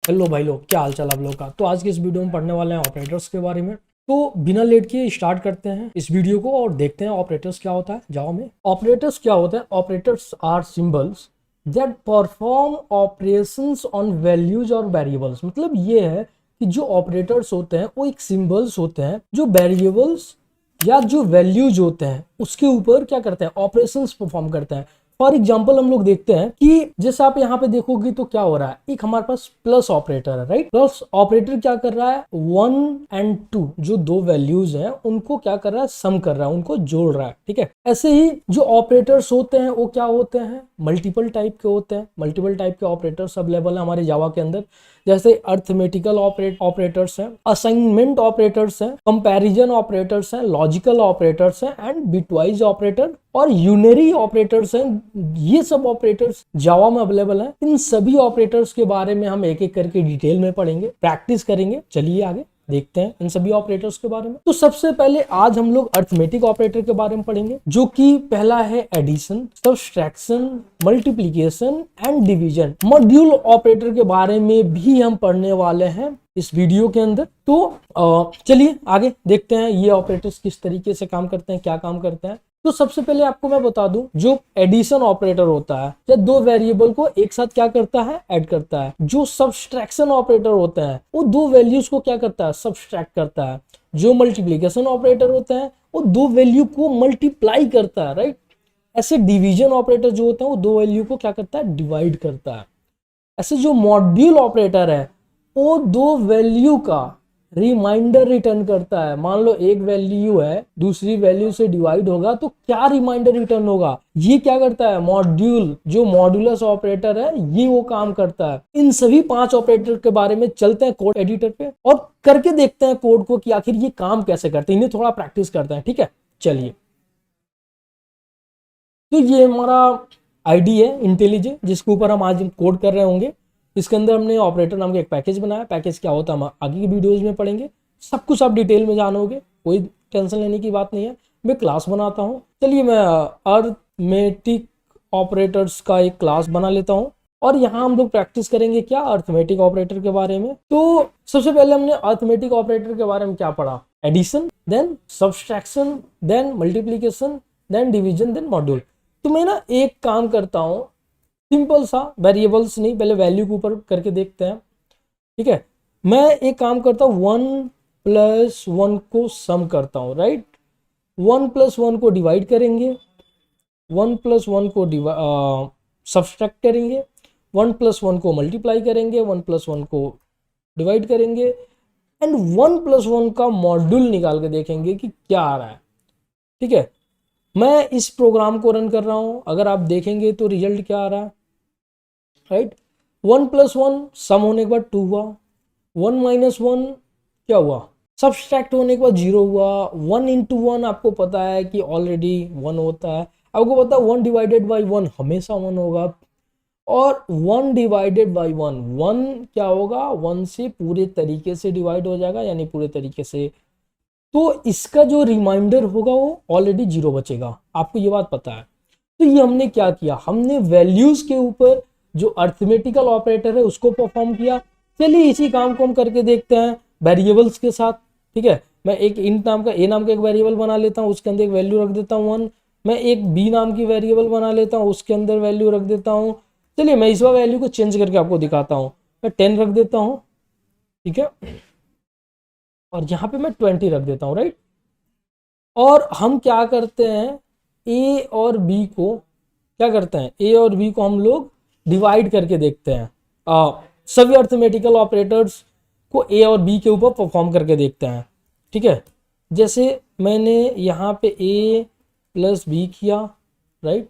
Hello भाई लोग, क्या हाल चाल आप लोग का। तो आज की इस वीडियो में पढ़ने वाले हैं ऑपरेटर्स के बारे में। तो बिना लेट के स्टार्ट करते हैं इस वीडियो को और देखते हैं ऑपरेटर्स क्या होता है जावा में। ऑपरेटर्स क्या होता है? Operators are symbols that perform operations on values और वेरिएबल्स। मतलब ये है कि जो ऑपरेटर्स होते हैं वो एक सिंबल्स होते हैं जो वेरिएबल्स या जो वैल्यूज होते हैं उसके ऊपर क्या करते हैं, ऑपरेशंस परफॉर्म करते हैं। फॉर एग्जाम्पल हम लोग देखते हैं कि जैसे आप यहाँ पे देखोगे तो क्या हो रहा है, एक हमारे पास प्लस ऑपरेटर है, राइट। प्लस ऑपरेटर क्या कर रहा है, 1 और 2 जो दो वैल्यूज हैं उनको क्या कर रहा है, सम कर रहा है, उनको जोड़ रहा है, ठीक है। ऐसे ही जो ऑपरेटर्स होते हैं वो क्या होते हैं, मल्टीपल टाइप के होते हैं। मल्टीपल टाइप के ऑपरेटर्स अवेलेबल है हमारे जावा के अंदर, जैसे अर्थमेटिकल ऑपरेटर्स हैं, असाइनमेंट ऑपरेटर्स हैं, कंपैरिजन ऑपरेटर्स हैं, लॉजिकल ऑपरेटर्स हैं एंड बिटवाइज ऑपरेटर और यूनरी ऑपरेटर्स हैं। ये सब ऑपरेटर्स जावा में अवेलेबल हैं। इन सभी ऑपरेटर्स के बारे में हम एक एक करके डिटेल में पढ़ेंगे, प्रैक्टिस करेंगे। चलिए आगे देखते हैं इन सभी ऑपरेटर्स के बारे में। तो सबसे पहले आज हम लोग अर्थमेटिक ऑपरेटर के बारे में पढ़ेंगे, जो कि पहला है addition, subtraction, multiplication and division. Module operator के बारे में भी हम पढ़ने वाले हैं इस वीडियो के अंदर। तो चलिए आगे देखते हैं ये ऑपरेटर्स किस तरीके से काम करते हैं, क्या काम करते हैं। तो सबसे पहले आपको मैं बता दूं, जो एडिशन ऑपरेटर होता है या दो वेरिएबल को एक साथ क्या करता है, ऐड करता है। जो सब्सट्रैक्शन ऑपरेटर होता है वो दो वैल्यूज को क्या करता है, सब्सट्रैक्ट करता है। जो मल्टीप्लिकेशन ऑपरेटर होता है वो दो वैल्यू को मल्टीप्लाई करता है, राइट। ऐसे डिवीजन ऑपरेटर जो होता है वो दो वैल्यू को क्या करता है, डिवाइड करता है। ऐसे जो मॉड्यूल ऑपरेटर है वो दो वैल्यू का रिमाइंडर रिटर्न करता है। मान लो एक वैल्यू है दूसरी वैल्यू से डिवाइड होगा तो क्या रिमाइंडर रिटर्न होगा, ये क्या करता है मॉड्यूल, जो मॉड्यूलस ऑपरेटर है ये वो काम करता है। इन सभी 5 ऑपरेटर के बारे में चलते हैं कोड एडिटर पे और करके देखते हैं कोड को कि आखिर ये काम कैसे करते हैं। इन्हें थोड़ा प्रैक्टिस करते हैं, ठीक है। चलिए, तो ये हमारा आईडी है इंटेलिजे, जिसके ऊपर हम आज कोड कर रहे होंगे। इसके अंदर हमने ऑपरेटर नाम का एक पैकेज बनाया। पैकेज क्या होता है हम आगे की वीडियोज में पढ़ेंगे, सब कुछ आप डिटेल में जानोगे, कोई टेंशन लेने की बात नहीं है। मैं क्लास बनाता हूँ। चलिए मैं अर्थमेटिक ऑपरेटर्स का एक क्लास बना लेता हूँ और यहाँ हम लोग प्रैक्टिस करेंगे क्या, अर्थमेटिक ऑपरेटर के बारे में। तो सबसे पहले हमने अर्थमेटिक ऑपरेटर के बारे में क्या पढ़ा, addition, then subtraction, then multiplication, then division, then module. तो मैं ना एक काम करता हूँ, सिंपल सा, वेरिएबल्स नहीं, पहले वैल्यू के ऊपर करके देखते हैं, ठीक है। मैं एक काम करता हूँ 1 + 1 को सम करता हूँ, राइट। 1 + 1 को डिवाइड करेंगे, 1 + 1 को सब्सट्रैक्ट करेंगे, 1 + 1 को मल्टीप्लाई करेंगे, 1 + 1 को डिवाइड करेंगे एंड 1 + 1 का मॉड्यूल निकाल के देखेंगे कि क्या आ रहा है, ठीक है। मैं इस प्रोग्राम को रन कर रहा हूं, अगर आप देखेंगे तो रिजल्ट क्या आ रहा है, राइट। 1 + 1 सम होने के बाद 2 हुआ, 1 - 1 क्या हुआ, सब्सट्रैक्ट होने के बाद 0 हुआ। 1 × 1 आपको पता है कि ऑलरेडी 1 होता है। आपको पता है 1 / 1 हमेशा 1 होगा और 1 / 1 1 क्या होगा, 1 से पूरे तरीके से डिवाइड हो जाएगा, यानी पूरे तरीके से। तो इसका जो रिमाइंडर होगा वो ऑलरेडी 0 बचेगा, आपको ये बात पता है। तो ये हमने क्या किया, हमने वैल्यूज के ऊपर जो अर्थमेटिकल ऑपरेटर है उसको परफॉर्म किया। चलिए इसी काम को हम करके देखते हैं वेरिएबल्स के साथ, ठीक है। मैं एक इंट नाम का, ए नाम का एक वेरिएबल बना लेता हूँ, उसके अंदर एक वैल्यू रख देता हूँ 1। मैं एक बी नाम की वेरिएबल बना लेता हूँ, उसके अंदर वैल्यू रख देता हूँ। चलिए मैं इस बार वैल्यू को चेंज करके आपको दिखाता हूँ। मैं 10 रख देता हूँ, ठीक है, और यहाँ पे मैं 20 रख देता हूँ, राइट। और हम क्या करते हैं, ए और बी को क्या करते हैं, ए और बी को हम लोग डिवाइड करके देखते हैं। सभी अर्थमेटिकल ऑपरेटर्स को ए और बी के ऊपर परफॉर्म करके देखते हैं, ठीक है। जैसे मैंने यहाँ पे ए + बी किया, राइट।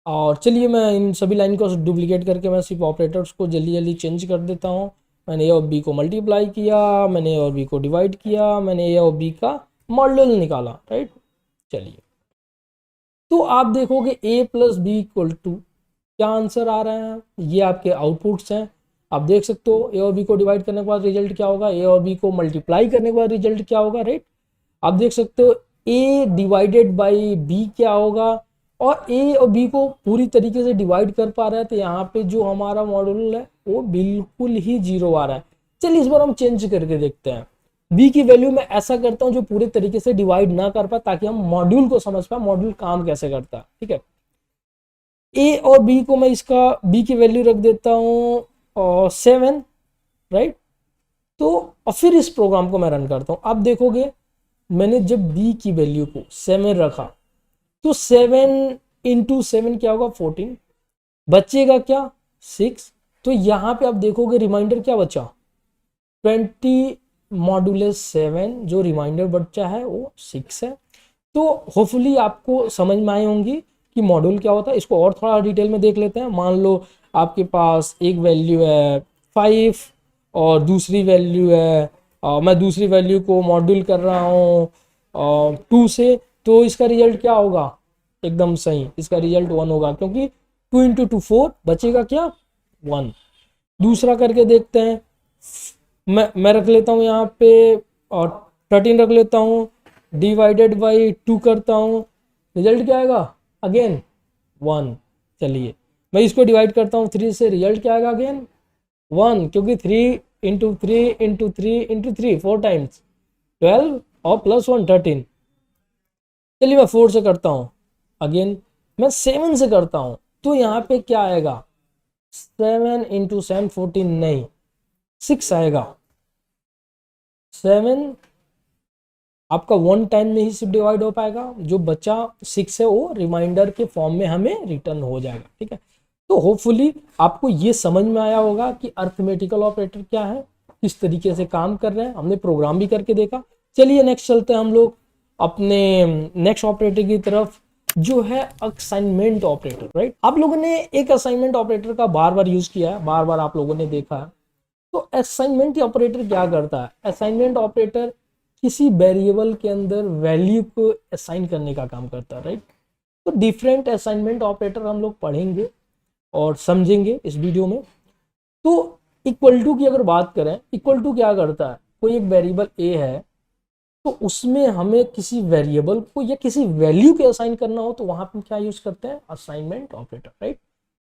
और चलिए मैं इन सभी लाइन को डुप्लीकेट करके मैं सिर्फ ऑपरेटर्स को जल्दी जल्दी चेंज कर देता हूँ। मैंने ए और बी को मल्टीप्लाई किया, मैंने ए और बी को डिवाइड किया, मैंने ए और बी का मॉड्यूल निकाला, राइट। चलिए, तो आप देखोगे a + b = क्या आंसर आ रहा है, ये आपके आउटपुट्स हैं। आप देख सकते हो a और b को डिवाइड करने के बाद रिजल्ट क्या होगा, a और b को मल्टीप्लाई करने के बाद रिजल्ट क्या होगा, राइट। आप देख सकते हो a / b क्या होगा और ए और बी को पूरी तरीके से डिवाइड कर पा रहा है, तो यहाँ पे जो हमारा मॉड्यूल है वो बिल्कुल ही 0 आ रहा है। चलिए इस बार हम चेंज करके देखते हैं। बी की वैल्यू मैं ऐसा करता हूँ जो पूरे तरीके से डिवाइड ना कर पाए, ताकि हम मॉड्यूल को समझ पाए मॉड्यूल काम कैसे करता है। ठीक है, ए और बी को मैं इसका बी की वैल्यू रख देता हूँ 7, राइट। तो और फिर इस प्रोग्राम को मैं रन करता हूँ। आप देखोगे मैंने जब बी की वैल्यू को 7 रखा तो 7 इंटू 7 क्या होगा 14, बचेगा क्या 6। तो यहाँ पे आप देखोगे रिमाइंडर क्या बचा 20 मॉडुलस 7, जो रिमाइंडर बच्चा है वो 6 है। तो होपफुली आपको समझ में आई होंगी कि मॉड्यूल क्या होता है। इसको और थोड़ा डिटेल में देख लेते हैं। मान लो आपके पास एक वैल्यू है 5 और दूसरी वैल्यू है मैं दूसरी वैल्यू को मॉड्यूल कर रहा हूँ 2 से, तो इसका रिजल्ट क्या होगा एकदम सही, इसका रिजल्ट 1 होगा, क्योंकि 2 इंटू 2 4, बचेगा क्या 1। दूसरा करके देखते हैं। मैं रख लेता हूँ यहाँ पे और 13 रख लेता हूँ, डिवाइडेड बाई 2 करता हूँ, रिजल्ट क्या आएगा अगेन 1। चलिए मैं इसको डिवाइड करता हूँ 3 से, रिजल्ट क्या आएगा अगेन 1, क्योंकि 3 इंटू 3 इंटू 3 इंटू 3 4 टाइम्स 12 और प्लस 1 13। चलिए मैं 4 से करता हूँ, अगेन मैं 7 से करता हूँ, तो यहाँ पे क्या आएगा 7 इंटू 7 14 नहीं 6 आएगा। 7 आपका 1 टाइम में ही सिर्फ डिवाइड हो पाएगा, जो बचा 6 है वो रिमाइंडर के फॉर्म में हमें रिटर्न हो जाएगा। ठीक है, तो होपफुली आपको ये समझ में आया होगा कि अर्थमेटिकल ऑपरेटर क्या है, किस तरीके से काम कर रहे हैं। हमने प्रोग्राम भी करके देखा। चलिए नेक्स्ट चलते हैं हम लोग अपने नेक्स्ट ऑपरेटर की तरफ, जो है असाइनमेंट ऑपरेटर, राइट। आप लोगों ने एक असाइनमेंट ऑपरेटर का बार बार यूज किया है, बार बार आप लोगों ने देखा है। तो असाइनमेंट ऑपरेटर क्या करता है, असाइनमेंट ऑपरेटर किसी वेरिएबल के अंदर वैल्यू को असाइन करने का काम करता है, राइट। तो डिफरेंट असाइनमेंट ऑपरेटर हम लोग पढ़ेंगे और समझेंगे इस वीडियो में। तो इक्वल टू की अगर बात करें, इक्वल टू क्या करता है, कोई एक वेरिएबल ए है तो उसमें हमें किसी वेरिएबल को या किसी वैल्यू के असाइन करना हो, तो वहां पर क्या यूज करते हैं assignment operator, right.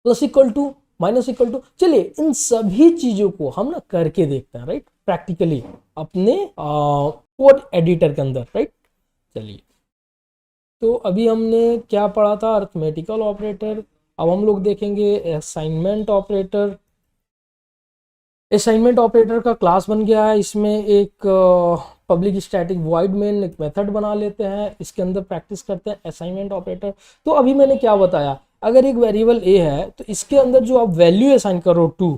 Plus equal to, minus equal to, चलिए इन सभी चीजों को हम ना करके देखते हैं, राइट, प्रैक्टिकली अपने कोड एडिटर के अंदर, राइट। चलिए तो अभी हमने क्या पढ़ा था, अर्थमेटिकल ऑपरेटर। अब हम लोग देखेंगे असाइनमेंट ऑपरेटर। असाइनमेंट ऑपरेटर का क्लास बन गया है, इसमें एक पब्लिक स्टैटिक वॉइड मेन एक मेथड बना लेते हैं, इसके अंदर प्रैक्टिस करते हैं असाइनमेंट ऑपरेटर। तो अभी मैंने क्या बताया, अगर एक वेरिएबल ए है तो इसके अंदर जो आप वैल्यू असाइन करो 2,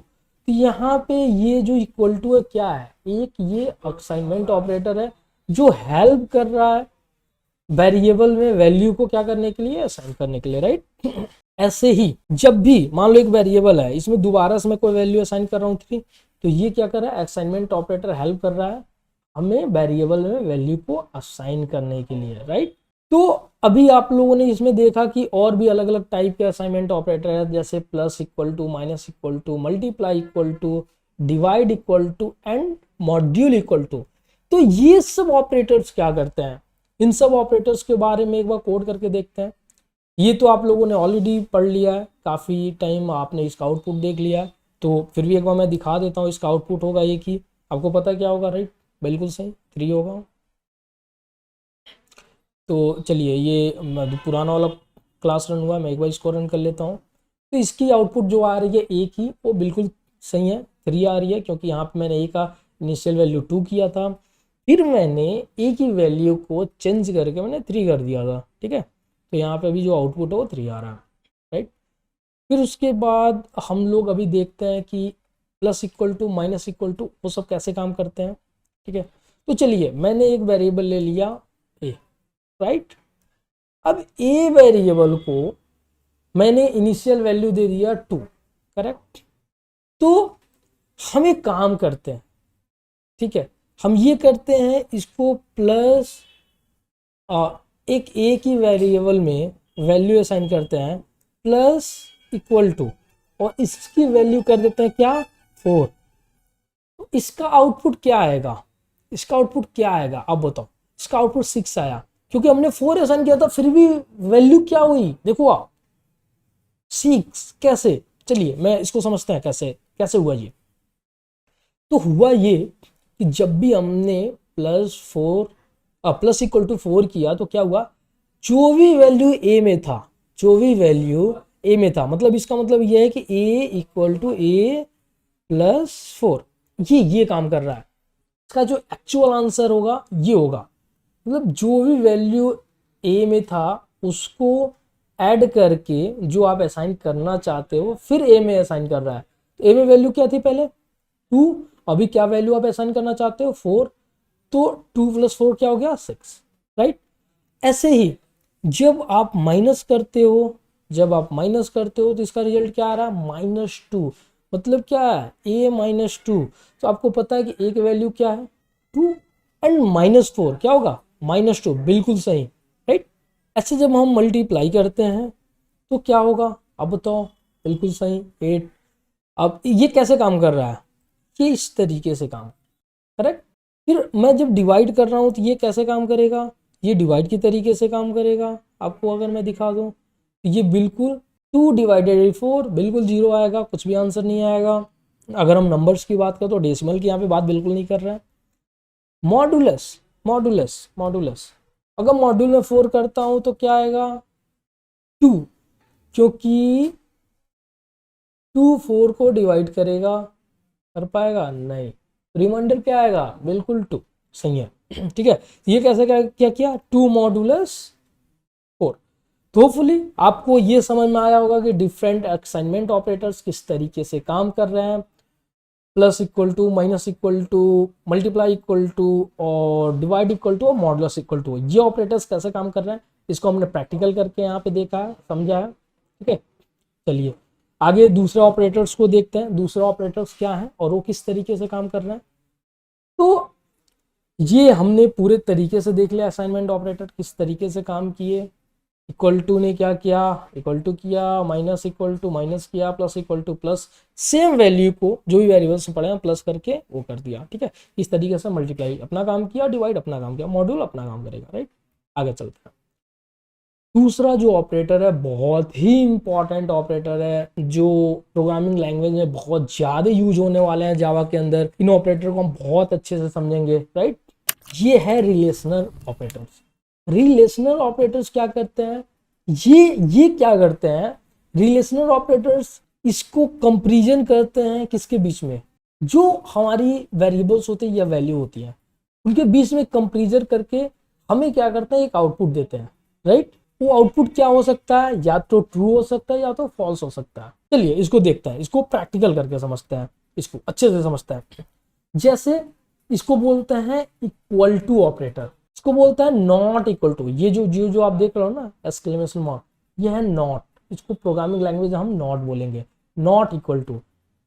तो यहाँ पे ये जो इक्वल टू है क्या है, एक ये असाइनमेंट ऑपरेटर है जो हेल्प कर रहा है वेरिएबल में वैल्यू को क्या करने के लिए, असाइन करने के लिए, राइट। ऐसे ही जब भी मान लो एक वेरिएबल है, इसमें दोबारा से मैं कोई वैल्यू असाइन कर रहा हूँ 3, तो ये क्या कर रहा है, असाइनमेंट ऑपरेटर हेल्प कर रहा है हमें वेरिएबल में वैल्यू को असाइन करने के लिए, राइट। तो अभी आप लोगों ने इसमें देखा कि और भी अलग अलग टाइप के असाइनमेंट ऑपरेटर है, जैसे plus equal to, minus equal to, multiply equal to, divide equal to and module equal to. तो ये सब ऑपरेटर्स क्या करते हैं, इन सब ऑपरेटर्स के बारे में एक बार कोड करके देखते हैं। ये तो आप लोगों ने ऑलरेडी पढ़ लिया है, काफ़ी टाइम आपने इसका आउटपुट देख लिया है, तो फिर भी एक बार मैं दिखा देता हूँ। इसका आउटपुट होगा एक ही, आपको पता क्या होगा, राइट, बिल्कुल सही 3 होगा। तो चलिए ये पुराना वाला क्लास रन हुआ, मैं एक बार इसको रन कर लेता हूँ। तो इसकी आउटपुट जो आ रही है एक ही, वो बिल्कुल सही है, 3 आ रही है, क्योंकि यहाँ पे मैंने ए का इनिशियल वैल्यू 2 किया था, फिर मैंने ए की वैल्यू को चेंज करके मैंने 3 कर दिया था, ठीक है। तो यहाँ पे अभी जो आउटपुट है वो 3 आ रहा है, राइट। फिर उसके बाद हम लोग अभी देखते हैं कि plus equal to, minus equal to, वो सब कैसे काम करते हैं, ठीक है। तो चलिए मैंने एक वेरिएबल ले लिया ए, राइट। अब ए वेरिएबल को मैंने इनिशियल वैल्यू दे दिया 2, करेक्ट। तो हम एक काम करते हैं, ठीक है, हम ये करते हैं, इसको प्लस एक ए की वेरिएबल में वैल्यू असाइन करते हैं प्लस इक्वल टू, और इसकी वैल्यू कर देते हैं क्या 4। तो इसका आउटपुट क्या आएगा, इसका आउटपुट क्या आएगा, अब बताओ। इसका आउटपुट 6 आया, क्योंकि हमने 4 असाइन किया था, फिर भी वैल्यू क्या हुई देखो आप 6 कैसे। चलिए मैं इसको समझते हैं कैसे कैसे हुआ ये। तो हुआ ये कि जब भी हमने प्लस इक्वल टू 4 किया तो क्या हुआ, जो भी वैल्यू ए में था, जो भी वैल्यू ए में था, मतलब इसका मतलब यह है कि ए इक्वल टू ए प्लस 4, ये काम कर रहा है। इसका जो एक्चुअल आंसर होगा ये होगा, मतलब जो भी वैल्यू ए में था उसको ऐड करके जो आप असाइन करना चाहते हो फिर ए में असाइन कर रहा है। तो ए में वैल्यू क्या थी पहले 2, अभी क्या वैल्यू आप असाइन करना चाहते हो 4, तो 2 + 4 क्या हो गया 6, राइट। ऐसे ही जब आप माइनस करते हो, जब आप माइनस करते हो तो इसका रिजल्ट क्या आ रहा है -2, मतलब क्या है a -2। तो आपको पता है कि a की वैल्यू क्या है 2 एंड -4 क्या होगा -2, बिल्कुल सही, राइट। ऐसे जब हम मल्टीप्लाई करते हैं तो क्या होगा अब बताओ, बिल्कुल सही 8। अब ये कैसे काम कर रहा है, ये इस तरीके से काम, करेक्ट। फिर मैं जब डिवाइड कर रहा हूँ तो ये कैसे काम करेगा, ये डिवाइड की तरीके से काम करेगा। आपको अगर मैं दिखा दूँ तो ये बिल्कुल 2 / 4 बिल्कुल 0 आएगा, कुछ भी आंसर नहीं आएगा। अगर हम नंबर्स की बात करें तो डेसिमल की यहाँ पे बात बिल्कुल नहीं कर रहा है। मॉडुलस मॉडुलस मॉडुलस अगर मॉड्यूल में 4 करता हूँ तो क्या आएगा 2, क्योंकि 2 4 को डिवाइड करेगा, कर पाएगा नहीं, रिमाइंडर क्या आएगा बिल्कुल 2, सही है ठीक है। ये कैसे क्या किया 2 मॉडुलस 4। तो होपफुली आपको ये समझ में आया होगा कि डिफरेंट असाइनमेंट ऑपरेटर्स किस तरीके से काम कर रहे हैं। Plus equal to, minus equal to, multiply equal to और डिवाइड इक्वल टू और मॉडुलस इक्वल टू, ये ऑपरेटर्स कैसे काम कर रहे हैं इसको हमने प्रैक्टिकल करके यहाँ पे देखा है, समझा है, ठीक है। चलिए आगे दूसरे ऑपरेटर्स को देखते हैं, दूसरे ऑपरेटर्स क्या हैं और वो किस तरीके से काम कर रहे हैं। तो ये हमने पूरे तरीके से देख लिया असाइनमेंट ऑपरेटर किस तरीके से काम किए। इक्वल टू ने क्या किया, इक्वल टू किया, माइनस इक्वल टू माइनस किया, plus equal two plus, same value को जो भी वेरिएबल्स पड़े हैं प्लस करके वो कर दिया, ठीक है। इस तरीके से मल्टीप्लाई अपना काम किया, डिवाइड अपना काम किया, मॉड्यूल अपना काम करेगा, राइट। आगे चलते हैं। दूसरा जो ऑपरेटर है बहुत ही इंपॉर्टेंट ऑपरेटर है, जो प्रोग्रामिंग लैंग्वेज में बहुत ज़्यादा यूज होने वाले हैं जावा के अंदर, इन ऑपरेटर को हम बहुत अच्छे से समझेंगे, राइट। ये है रिलेशनल ऑपरेटर्स। रिलेशनल ऑपरेटर्स क्या करते हैं, ये क्या करते हैं रिलेशनल ऑपरेटर्स, इसको कंपैरिजन करते हैं किसके बीच में, जो हमारी वेरिएबल्स होते हैं या वैल्यू होती है उनके बीच में कंपैरिजन करके हमें क्या करते हैं एक आउटपुट देते हैं, राइट। वो आउटपुट क्या हो सकता है, या तो ट्रू हो सकता है या तो फॉल्स हो सकता है। चलिए इसको देखते हैं, इसको प्रैक्टिकल करके समझते हैं, इसको अच्छे से समझते हैं। जैसे इसको बोलते हैं इक्वल टू ऑपरेटर, इसको बोलता है नॉट इक्वल टू, ये जो आप देख रहे हो ना एक्सक्लेमेशन मार्क, ये है नॉट, इसको प्रोग्रामिंग लैंग्वेज हम नॉट बोलेंगे, नॉट इक्वल टू।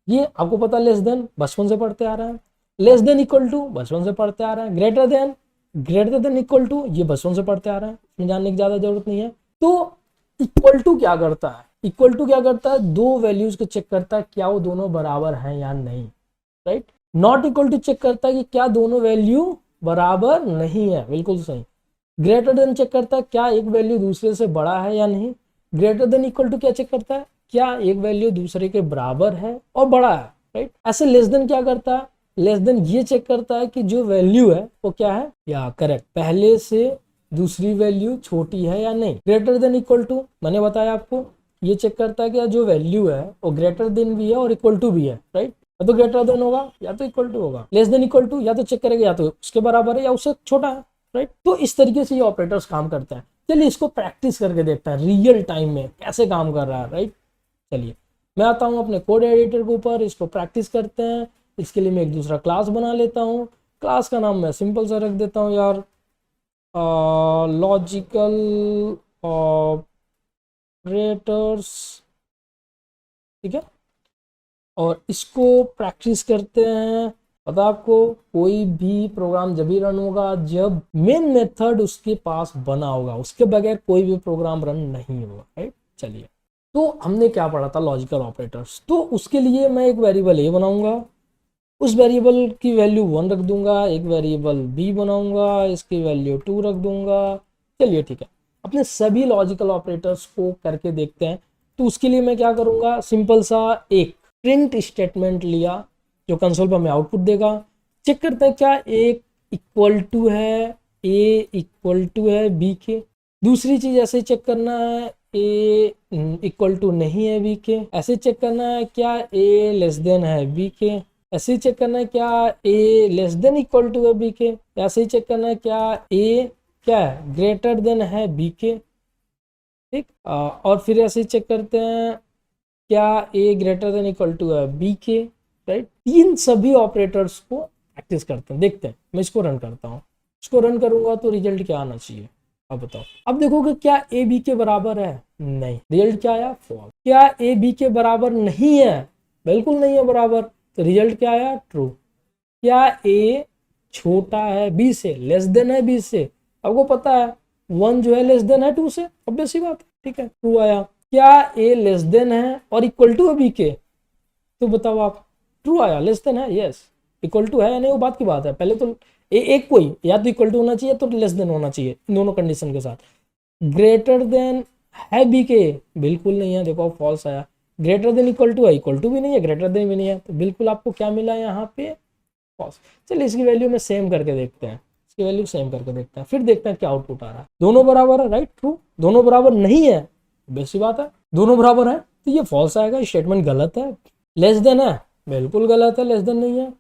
ये आपको पता लेस देन बचपन से पढ़ते आ रहे हैं, लेस देन इक्वल टू बचपन से पढ़ते आ रहे हैं, ग्रेटर देन इक्वल टू ये बचपन से पढ़ते आ रहे हैं, इसमें जानने की ज्यादा जरूरत नहीं है। तो इक्वल टू क्या करता है, इक्वल टू क्या करता है दो वैल्यूज को चेक करता है क्या वो दोनों बराबर हैं या नहीं, right. Not equal to check करता है कि क्या दोनों वैल्यू बराबर नहीं है, बिल्कुल सही। ग्रेटर देन चेक करता है क्या एक वैल्यू दूसरे से बड़ा है या नहीं। ग्रेटर देन इक्वल टू क्या चेक करता है क्या एक वैल्यू दूसरे के बराबर है और बड़ा है, राइट। ऐसे लेस देन क्या करता है, लेस देन ये चेक करता है कि जो वैल्यू है वो क्या है, या करेक्ट पहले से दूसरी वैल्यू छोटी है या नहीं। ग्रेटर देन इक्वल टू मैंने बताया आपको, ये चेक करता है कि जो वैल्यू है वो ग्रेटर देन भी है और इक्वल टू भी है, राइट। या तो ग्रेटर देन होगा या तो इक्वल टू होगा। लेस देन इक्वल टू या तो चेक करेगा या तो उसके बराबर है या उससे छोटा है, राइट। तो इस तरीके से ये ऑपरेटर्स काम करते हैं। चलिए इसको प्रैक्टिस करके देखते हैं रियल टाइम में कैसे काम कर रहा है, राइट। चलिए मैं आता हूँ अपने कोड एडिटर के ऊपर, इसको प्रैक्टिस करते हैं। इसके लिए मैं एक दूसरा क्लास बना लेता हूँ, क्लास का नाम मैं सिंपल सा रख देता हूँ यार, लॉजिकल ऑपरेटर्स, ठीक है। और इसको प्रैक्टिस करते हैं। पता आपको कोई भी प्रोग्राम जब भी रन होगा जब मेन मेथड उसके पास बना होगा, उसके बगैर कोई भी प्रोग्राम रन नहीं होगा, राइट। चलिए तो हमने क्या पढ़ा था लॉजिकल ऑपरेटर्स, तो उसके लिए मैं एक वेरिएबल ए बनाऊंगा, उस वेरिएबल की वैल्यू 1 रख दूंगा, एक वेरिएबल बी बनाऊंगा, इसकी वैल्यू 2 रख दूंगा, चलिए ठीक है, अपने सभी लॉजिकल ऑपरेटर्स को करके देखते हैं। तो उसके लिए मैं क्या करूँगा, सिंपल सा एक प्रिंट स्टेटमेंट लिया जो कंसोल पर हमें आउटपुट देगा। चेक करते हैं क्या ए इक्वल टू है, ए इक्वल टू है बी के। दूसरी चीज ऐसे चेक करना है, ए इक्वल टू नहीं है बी के। ऐसे चेक करना है क्या ए लेस देन है बी के। ऐसे चेक करना है क्या ए लेस देन इक्वल टू है बी के। ऐसे ही चेक करना है क्या ए क्या है ग्रेटर देन है बी के। ठीक, और फिर ऐसे चेक करते हैं क्या ए ग्रेटर देन इक्वल टू है बी के। राइट, तीन सभी ऑपरेटर्स को प्रैक्टिस करते हैं, देखते हैं। मैं इसको रन करता हूँ, इसको रन करूंगा तो रिजल्ट क्या आना चाहिए, अब बताओ। अब देखोगे क्या ए बी के बराबर है, नहीं। रिजल्ट क्या आया, फॉल्स। क्या ए बी के बराबर नहीं है, बिल्कुल नहीं है बराबर, तो रिजल्ट क्या आया, ट्रू। क्या ए छोटा है बी से, लेस देन है बी से, आपको पता है 1 जो है लेस देन है 2 से, ऑब्वियस सी बात है, ठीक है, ट्रू आया। क्या ए लेस देन है और इक्वल टू है बी के, तो बताओ आप, ट्रू आया, लेस देन है, यस। इक्वल टू है या नहीं वो बात की बात है, पहले तो एक कोई या तो इक्वल टू होना चाहिए तो लेस देन होना चाहिए, इन दोनों कंडीशन के साथ। ग्रेटर देन है बी के, बिल्कुल नहीं है, देखो फॉल्स आया। ग्रेटर देन इक्वल टू है, इक्वल टू भी नहीं है, ग्रेटर देन भी नहीं है, तो बिल्कुल आपको क्या मिला यहाँ पे, फॉल्स। चलिए इसकी वैल्यू में सेम करके देखते हैं, इसकी वैल्यू सेम करके देखते हैं, फिर देखते हैं क्या आउटपुट आ रहा है। दोनों बराबर है, राइट, ट्रू। दोनों बराबर नहीं है, बेसिक बात है, दोनों बराबर है तो ये फॉल्स आएगा, स्टेटमेंट गलत है। लेस देन है, बिल्कुल गलत है, लेस देन नहीं है।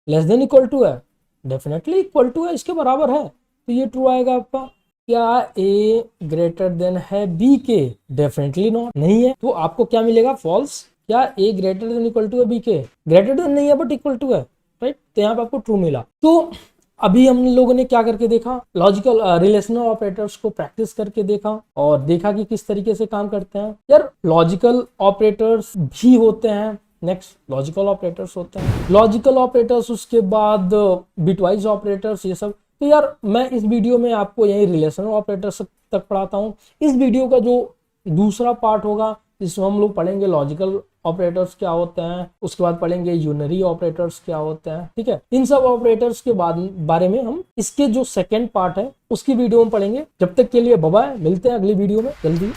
लेस देन इक्वल टू है, डेफिनेटली इक्वल टू है, इसके बराबर है, तो ये ट्रू आएगा आपका। क्या ए ग्रेटर देन है बी के, डेफिनेटली नॉट, नहीं है, तो आपको क्या मिलेगा, फॉल्स। क्या ए ग्रेटर देन इक्वल टू है बी के, ग्रेटर देन नहीं है बट इक्वल टू है, राइट, तो यहाँ पे आपको ट्रू मिला। तो अभी हम लोगों ने क्या करके देखा, लॉजिकल रिलेशनल ऑपरेटर्स को प्रैक्टिस करके देखा और देखा कि किस तरीके से काम करते हैं। यार लॉजिकल ऑपरेटर्स भी होते हैं, नेक्स्ट लॉजिकल ऑपरेटर्स होते हैं, लॉजिकल ऑपरेटर्स, उसके बाद बिटवाइज ऑपरेटर्स, ये सब। तो यार मैं इस वीडियो में आपको यही रिलेशनल ऑपरेटर्स तक पढ़ाता हूँ। इस वीडियो का जो दूसरा पार्ट होगा जिसमें हम लोग पढ़ेंगे लॉजिकल ऑपरेटर्स क्या होते हैं, उसके बाद पढ़ेंगे यूनरी ऑपरेटर्स क्या होते हैं, ठीक है। इन सब ऑपरेटर्स के बारे में हम इसके जो सेकंड पार्ट है उसकी वीडियो में पढ़ेंगे। जब तक के लिए बाय बाय, मिलते हैं अगली वीडियो में जल्दी।